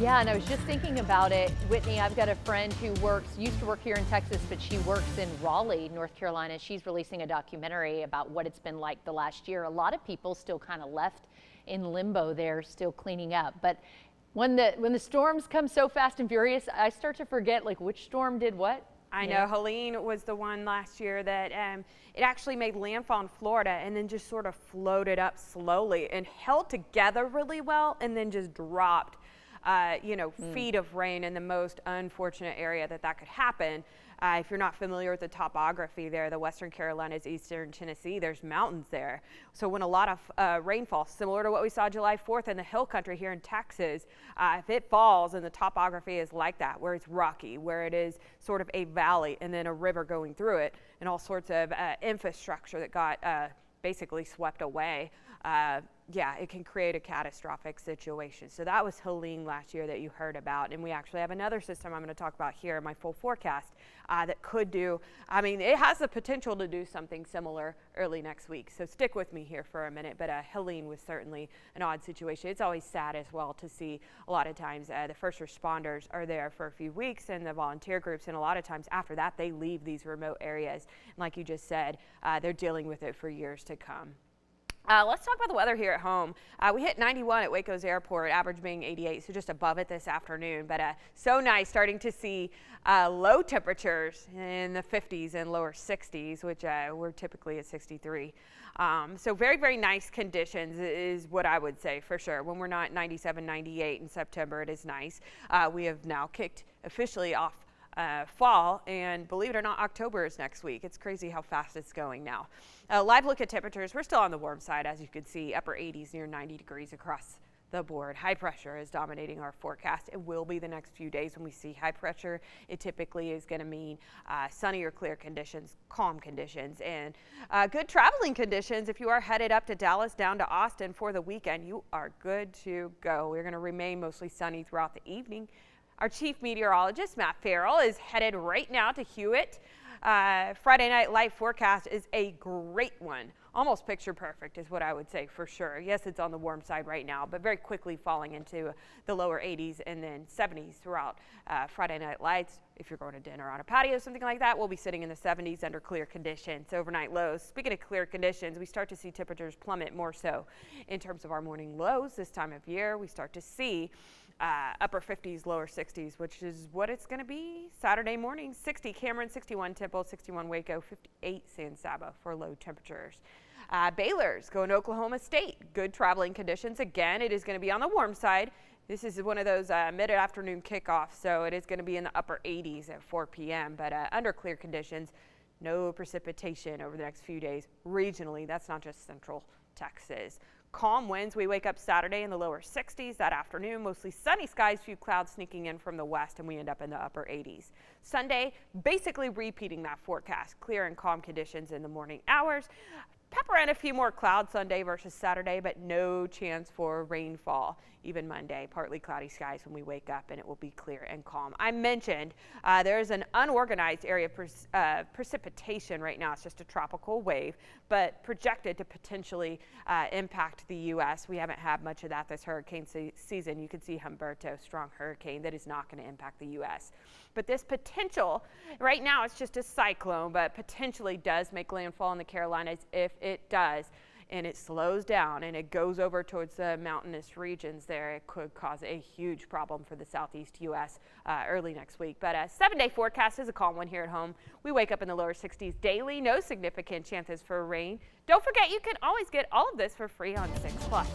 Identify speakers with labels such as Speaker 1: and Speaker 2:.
Speaker 1: Yeah, and I was just thinking about it, Whitney. I've got a friend who used to work here in Texas, but she works in Raleigh, North Carolina. She's releasing a documentary about what it's been like the last year. A lot of people still kind of left in limbo there, still cleaning up. But when the storms come so fast and furious, I start to forget like which storm did what.
Speaker 2: I know Helene was the one last year that it actually made landfall in Florida and then just sort of floated up slowly and held together really well and then just dropped feet of rain in the most unfortunate area that could happen. If you're not familiar with the topography there, the Western Carolinas, Eastern Tennessee, there's mountains there. So when a lot of rainfall, similar to what we saw July 4th in the hill country here in Texas, if it falls and the topography is like that, where it's rocky, where it is sort of a valley and then a river going through it and all sorts of infrastructure that got basically swept away, it can create a catastrophic situation. So that was Helene last year that you heard about. And we actually have another system I'm going to talk about here in my full forecast that could do, it has the potential to do something similar early next week. So stick with me here for a minute. But Helene was certainly an odd situation. It's always sad as well to see a lot of times the first responders are there for a few weeks and the volunteer groups. And a lot of times after that, they leave these remote areas. And like you just said, they're dealing with it for years to come. Let's talk about the weather here at home. We hit 91 at Waco's airport, average being 88, so just above it this afternoon. But so nice starting to see low temperatures in the 50s and lower 60s, which we're typically at 63. So very, very nice conditions is what I would say for sure. When we're not 97, 98 in September, it is nice. We have now kicked officially off fall, and believe it or not, October is next week. It's crazy how fast it's going now. Live look at temperatures. We're still on the warm side, as you can see, upper 80s, near 90 degrees across the board. High pressure is dominating our forecast. It will be the next few days when we see high pressure. It typically is going to mean sunny or clear conditions, calm conditions, and good traveling conditions. If you are headed up to Dallas, down to Austin for the weekend, you are good to go. We're going to remain mostly sunny throughout the evening. Our chief meteorologist, Matt Farrell, is headed right now to Hewitt. Friday night live forecast is a great one. Almost picture perfect is what I would say for sure. Yes, it's on the warm side right now, but very quickly falling into the lower 80s and then 70s throughout Friday night lights. If you're going to dinner on a patio, something like that, we'll be sitting in the 70s under clear conditions. Overnight lows. Speaking of clear conditions, we start to see temperatures plummet more so in terms of our morning lows this time of year. We start to see upper 50s, lower 60s, which is what it's going to be Saturday morning. 60 Cameron, 61 Temple, 61 Waco, 58 San Saba for low temperatures. Baylor's going to Oklahoma State. Good traveling conditions. Again, it is going to be on the warm side. This is one of those mid-afternoon kickoffs, so it is going to be in the upper 80s at 4 p.m., but under clear conditions. No precipitation over the next few days regionally. That's not just central Texas. Calm winds. We wake up Saturday in the lower 60s that afternoon. Mostly sunny skies, few clouds sneaking in from the west, and we end up in the upper 80s. Sunday, basically repeating that forecast. Clear and calm conditions in the morning hours. Pepper in a few more clouds Sunday versus Saturday, but no chance for rainfall. Even Monday, partly cloudy skies when we wake up, and it will be clear and calm. I mentioned there is an unorganized area of precipitation right now. It's just a tropical wave, but projected to potentially impact the U.S. We haven't had much of that this hurricane season. You can see Humberto, strong hurricane that is not going to impact the U.S. But this potential, right now it's just a cyclone, but potentially does make landfall in the Carolinas. If it does, and it slows down and it goes over towards the mountainous regions there, it could cause a huge problem for the southeast U.S. Early next week. But a 7-day forecast is a calm one here at home. We wake up in the lower 60s daily. No significant chances for rain. Don't forget, you can always get all of this for free on 6 Plus.